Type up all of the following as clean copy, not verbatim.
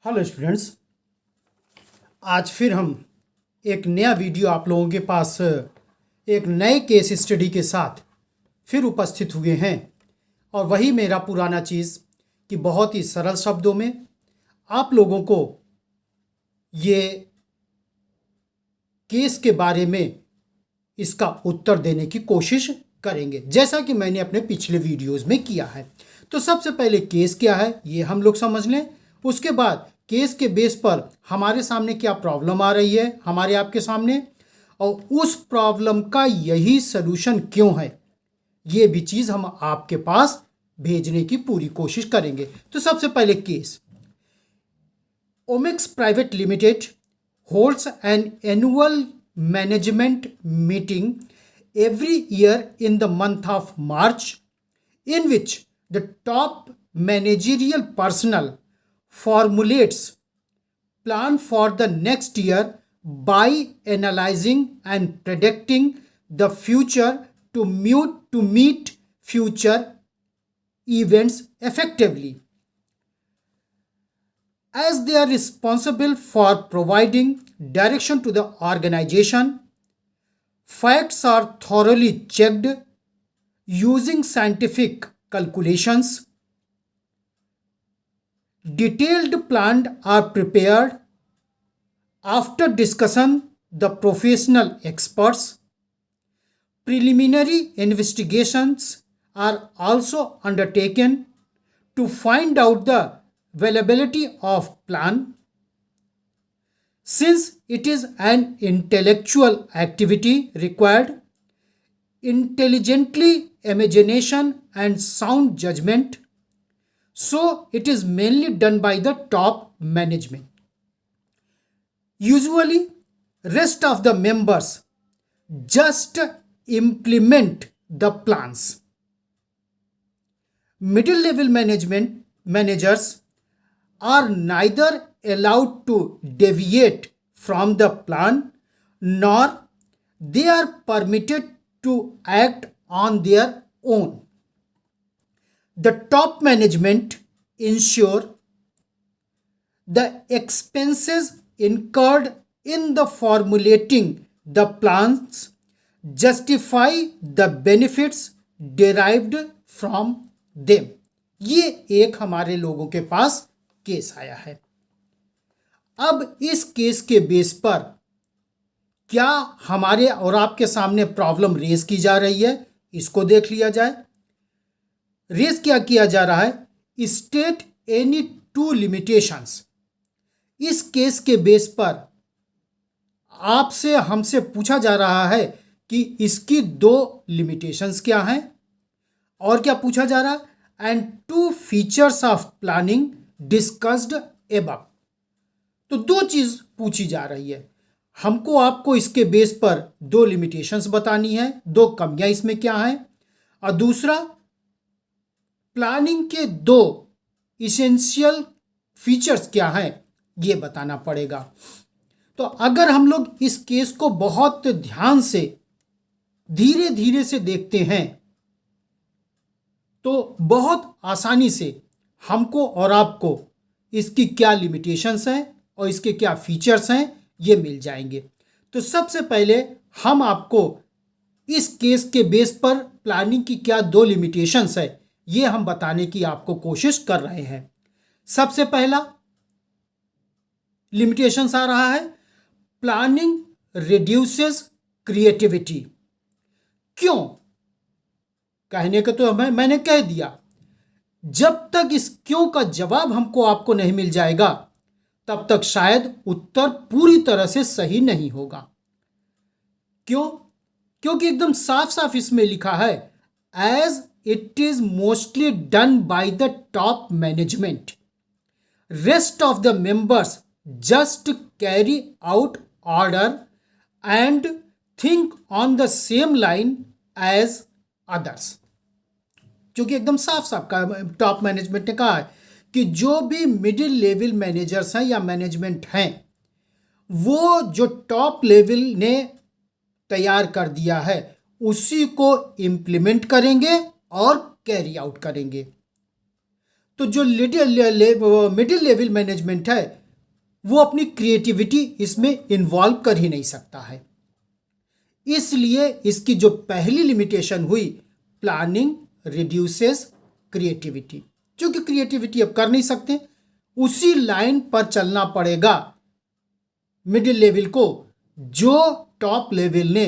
Hello students, आज फिर हम एक नया वीडियो आप लोगों के पास एक नए केस स्टडी के साथ फिर उपस्थित हुए हैं। और वही मेरा पुराना चीज़ कि बहुत ही सरल शब्दों में आप लोगों को ये केस के बारे में इसका उत्तर देने की कोशिश करेंगे, जैसा कि मैंने अपने पिछले वीडियोस में किया है। तो सबसे पहले केस क्या है ये हम लोग समझ लें। उसके बाद केस के बेस पर हमारे सामने क्या प्रॉब्लम आ रही है हमारे आपके सामने, और उस प्रॉब्लम का यही सलूशन क्यों है, ये भी चीज़ हम आपके पास भेजने की पूरी कोशिश करेंगे। तो सबसे पहले case, omics private limited holds an annual management meeting every year in the month of March, in which the top managerial personnel formulates plan for the next year by analyzing and predicting the future to meet future events effectively. As they are responsible for providing direction to the organization, facts are thoroughly checked using scientific calculations. Detailed plans are prepared after discussion the professional experts. Preliminary investigations are also undertaken to find out the availability of plan. Since it is an intellectual activity required intelligently imagination and sound judgment, so it is mainly done by the top management. Usually rest of the members just implement the plans. Middle level managers are neither allowed to deviate from the plan nor they are permitted to act on their own. The top management ensure the expenses incurred in the formulating the plans justify the benefits derived from them. ये एक हमारे लोगों के पास case आया है। अब इस case के बेस पर क्या हमारे और आपके सामने प्रॉब्लम रेज की जा रही है, इसको देख लिया जाए। रेज क्या किया जा रहा है, स्टेट एनी टू लिमिटेशंस। इस केस के बेस पर आपसे हमसे पूछा जा रहा है कि इसकी दो लिमिटेशंस क्या हैं, और क्या पूछा जा रहा है, and two features of planning discussed above. तो दो चीज पूछी जा रही है। हमको आपको इसके बेस पर दो लिमिटेशंस बतानी है, दो कमियां इसमें क्या हैं, और दूसरा प्लानिंग के दो इसेंशियल फीचर्स क्या हैं ये बताना पड़ेगा। तो अगर हम लोग इस केस को बहुत ध्यान से धीरे धीरे से देखते हैं तो बहुत आसानी से हमको और आपको इसकी क्या लिमिटेशंस हैं और इसके क्या फीचर्स हैं ये मिल जाएंगे। तो सबसे पहले हम आपको इस केस के बेस पर प्लानिंग की क्या दो लिमिटेशंस है ये हम बताने की आपको कोशिश कर रहे हैं। सबसे पहला लिमिटेशंस आ रहा है, प्लानिंग रिड्यूसेस क्रिएटिविटी। क्यों? कहने का तो मैंने कह दिया, जब तक इस क्यों का जवाब हमको आपको नहीं मिल जाएगा तब तक शायद उत्तर पूरी तरह से सही नहीं होगा। क्यों? क्योंकि एकदम साफ साफ इसमें लिखा है, as it is mostly done by the top management, rest of the members just carry out order and think on the same line as others. क्योंकि एकदम साफ साफ टॉप मैनेजमेंट ने कहा है कि जो भी मिडिल लेवल मैनेजर्स हैं या मैनेजमेंट हैं वो जो टॉप लेवल ने तैयार कर दिया है उसी को इम्प्लीमेंट करेंगे और कैरी आउट करेंगे। तो जो मिडिल लेवल मैनेजमेंट है वो अपनी क्रिएटिविटी इसमें इन्वॉल्व कर ही नहीं सकता है। इसलिए इसकी जो पहली लिमिटेशन हुई, प्लानिंग रिड्यूसेस क्रिएटिविटी, क्योंकि क्रिएटिविटी अब कर नहीं सकते, उसी लाइन पर चलना पड़ेगा मिडिल लेवल को जो टॉप लेवल ने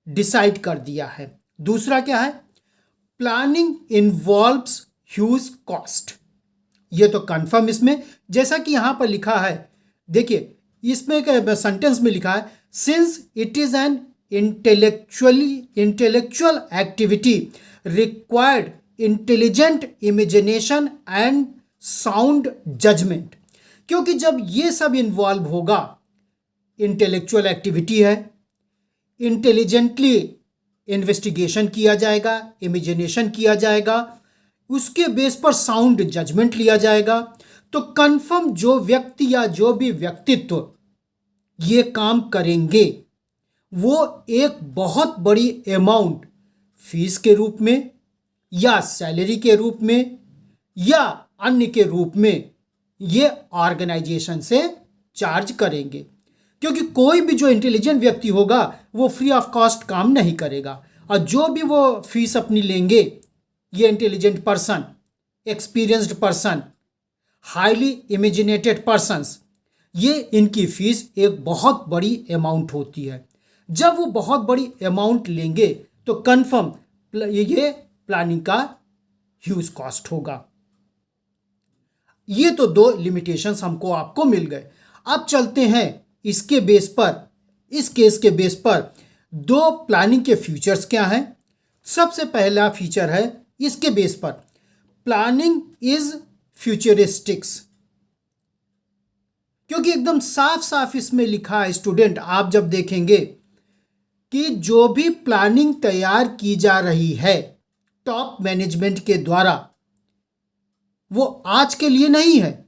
डिसाइड कर दिया है। दूसरा क्या है, प्लानिंग इन्वॉल्व्स ह्यूज कॉस्ट। ये तो कंफर्म इसमें, जैसा कि यहां पर लिखा है, देखिए इसमें एक सेंटेंस में लिखा है, since it is an intellectual activity required intelligent imagination and sound judgement. क्योंकि जब ये सब इन्वॉल्व होगा, इंटेलेक्चुअल एक्टिविटी है, इंटेलिजेंटली इन्वेस्टिगेशन किया जाएगा, इमेजिनेशन किया जाएगा, उसके बेस पर साउंड जजमेंट लिया जाएगा, तो कंफर्म जो व्यक्ति या जो भी व्यक्तित्व ये काम करेंगे वो एक बहुत बड़ी अमाउंट फीस के रूप में या सैलरी के रूप में या अन्य के रूप में ये ऑर्गेनाइजेशन से चार्ज करेंगे। क्योंकि कोई भी जो इंटेलिजेंट व्यक्ति होगा वो फ्री ऑफ कॉस्ट काम नहीं करेगा, और जो भी वो फीस अपनी लेंगे, ये intelligent person, experienced person, highly imaginated persons, ये इनकी फीस एक बहुत बड़ी अमाउंट होती है। जब वो बहुत बड़ी अमाउंट लेंगे तो कंफर्म ये प्लानिंग का ह्यूज कॉस्ट होगा। ये तो दो लिमिटेशंस हमको आपको मिल गए। अब चलते हैं इसके बेस पर, इस केस के बेस पर दो प्लानिंग के फीचर्स क्या हैं। सबसे पहला फीचर है इसके बेस पर, प्लानिंग इज फ्यूचरिस्टिक्स। क्योंकि एकदम साफ साफ इसमें लिखा है, स्टूडेंट आप जब देखेंगे कि जो भी प्लानिंग तैयार की जा रही है टॉप मैनेजमेंट के द्वारा, वो आज के लिए नहीं है,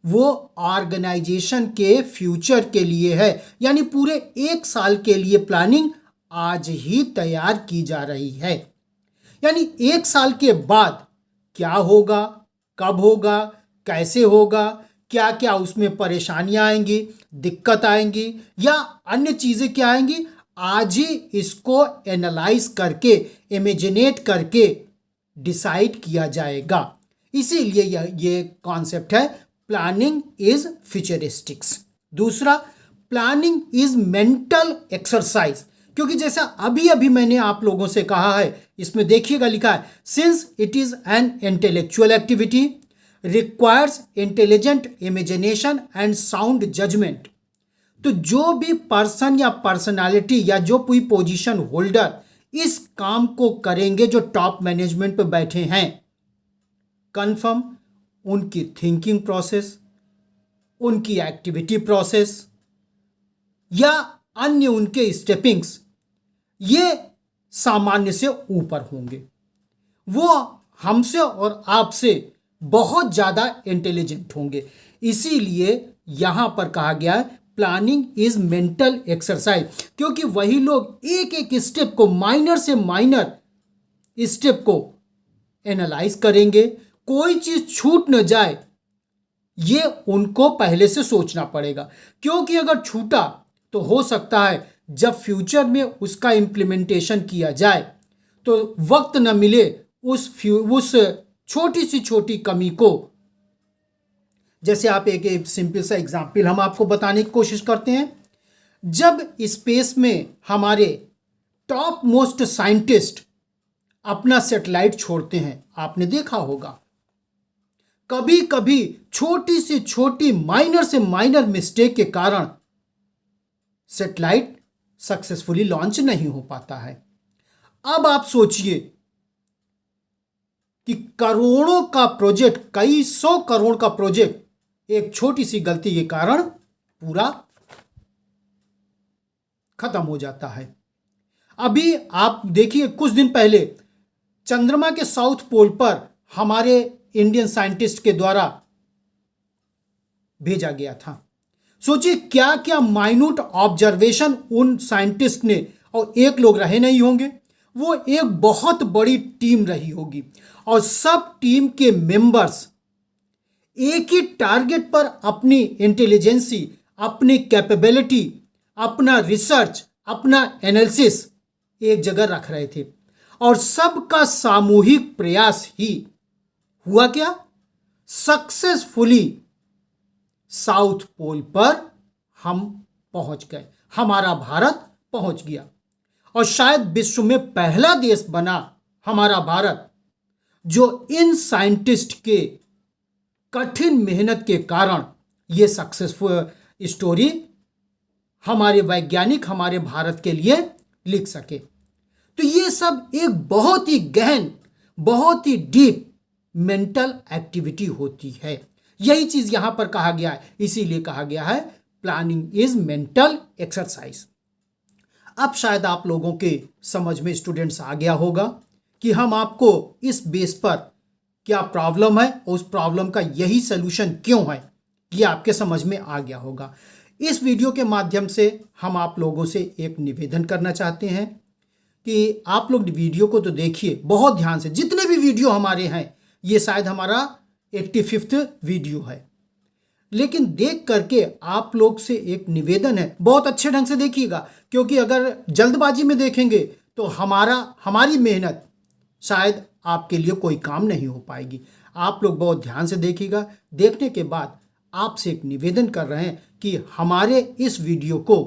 वो ऑर्गेनाइजेशन के फ्यूचर के लिए है। यानी पूरे 1 साल के लिए प्लानिंग आज ही तैयार की जा रही है। यानी 1 साल के बाद क्या होगा, कब होगा, कैसे होगा, क्या क्या उसमें परेशानियां आएंगी, दिक्कत आएंगी या अन्य चीज़ें क्या आएंगी, आज ही इसको एनालाइज करके, इमेजिनेट करके डिसाइड किया जाएगा। इसीलिए ये कॉन्सेप्ट है, प्लानिंग इज फ्यूचरिस्टिक्स। दूसरा, प्लानिंग इज मेंटल एक्सरसाइज। क्योंकि जैसा अभी अभी मैंने आप लोगों से कहा है, इसमें देखिएगा लिखा है, since it is an intellectual activity requires intelligent imagination and sound judgement. तो जो भी पर्सन या पर्सनालिटी या जो कोई पोजीशन होल्डर इस काम को करेंगे, जो टॉप मैनेजमेंट पे बैठे हैं, कंफर्म उनकी थिंकिंग प्रोसेस, उनकी एक्टिविटी प्रोसेस या अन्य उनके स्टेपिंग्स, ये सामान्य से ऊपर होंगे। वो हमसे और आपसे बहुत ज़्यादा इंटेलिजेंट होंगे। इसीलिए यहाँ पर कहा गया है प्लानिंग इज मेंटल एक्सरसाइज। क्योंकि वही लोग एक एक स्टेप को, माइनर से माइनर स्टेप को एनालाइज करेंगे, कोई चीज़ छूट न जाए ये उनको पहले से सोचना पड़ेगा। क्योंकि अगर छूटा तो हो सकता है जब फ्यूचर में उसका इम्प्लीमेंटेशन किया जाए तो वक्त न मिले उस छोटी सी छोटी कमी को। जैसे आप एक सिंपल सा एग्जाम्पल हम आपको बताने की कोशिश करते हैं। जब स्पेस में हमारे टॉप मोस्ट साइंटिस्ट अपना सैटेलाइट छोड़ते हैं, आपने देखा होगा कभी कभी छोटी से छोटी, माइनर से माइनर मिस्टेक के कारण सैटेलाइट सक्सेसफुली लॉन्च नहीं हो पाता है। अब आप सोचिए कि करोड़ों का प्रोजेक्ट, कई 100 करोड़ का प्रोजेक्ट एक छोटी सी गलती के कारण पूरा खत्म हो जाता है। अभी आप देखिए, कुछ दिन पहले चंद्रमा के साउथ पोल पर हमारे इंडियन साइंटिस्ट के द्वारा भेजा गया था। सोचिए क्या क्या माइन्यूट ऑब्जर्वेशन उन साइंटिस्ट ने, और एक लोग रहे नहीं होंगे, वो एक बहुत बड़ी टीम रही होगी और सब टीम के मेंबर्स एक ही टारगेट पर अपनी इंटेलिजेंसी, अपनी कैपेबिलिटी, अपना रिसर्च, अपना एनालिसिस एक जगह रख रहे थे और सबका सामूहिक प्रयास ही हुआ क्या, सक्सेसफुली साउथ पोल पर हम पहुंच गए, हमारा भारत पहुंच गया और शायद विश्व में पहला देश बना हमारा भारत जो इन साइंटिस्ट के कठिन मेहनत के कारण ये सक्सेसफुल स्टोरी हमारे वैज्ञानिक हमारे भारत के लिए लिख सके। तो ये सब एक बहुत ही गहन, बहुत ही डीप मेंटल एक्टिविटी होती है। यही चीज यहां पर कहा गया है, इसीलिए कहा गया है प्लानिंग इज मेंटल एक्सरसाइज। अब शायद आप लोगों के समझ में स्टूडेंट्स आ गया होगा कि हम आपको इस बेस पर क्या प्रॉब्लम है और उस प्रॉब्लम का यही सलूशन क्यों है, ये आपके समझ में आ गया होगा। इस वीडियो के माध्यम से हम आप लोगों से एक निवेदन करना चाहते हैं कि आप लोग वीडियो को तो देखिए बहुत ध्यान से, जितने भी वीडियो हमारे हैं, ये शायद हमारा 85वां वीडियो है, लेकिन देख करके आप लोग से एक निवेदन है, बहुत अच्छे ढंग से देखिएगा, क्योंकि अगर जल्दबाजी में देखेंगे तो हमारी मेहनत शायद आपके लिए कोई काम नहीं हो पाएगी। आप लोग बहुत ध्यान से देखिएगा। देखने के बाद आपसे एक निवेदन कर रहे हैं कि हमारे इस वीडियो को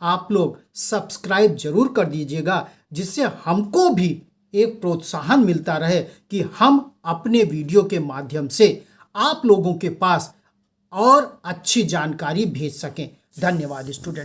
आप लोग सब्सक्राइब जरूर कर दीजिएगा, जिससे हमको भी एक प्रोत्साहन मिलता रहे कि हम अपने वीडियो के माध्यम से आप लोगों के पास और अच्छी जानकारी भेज सकें। धन्यवाद स्टूडेंट्स।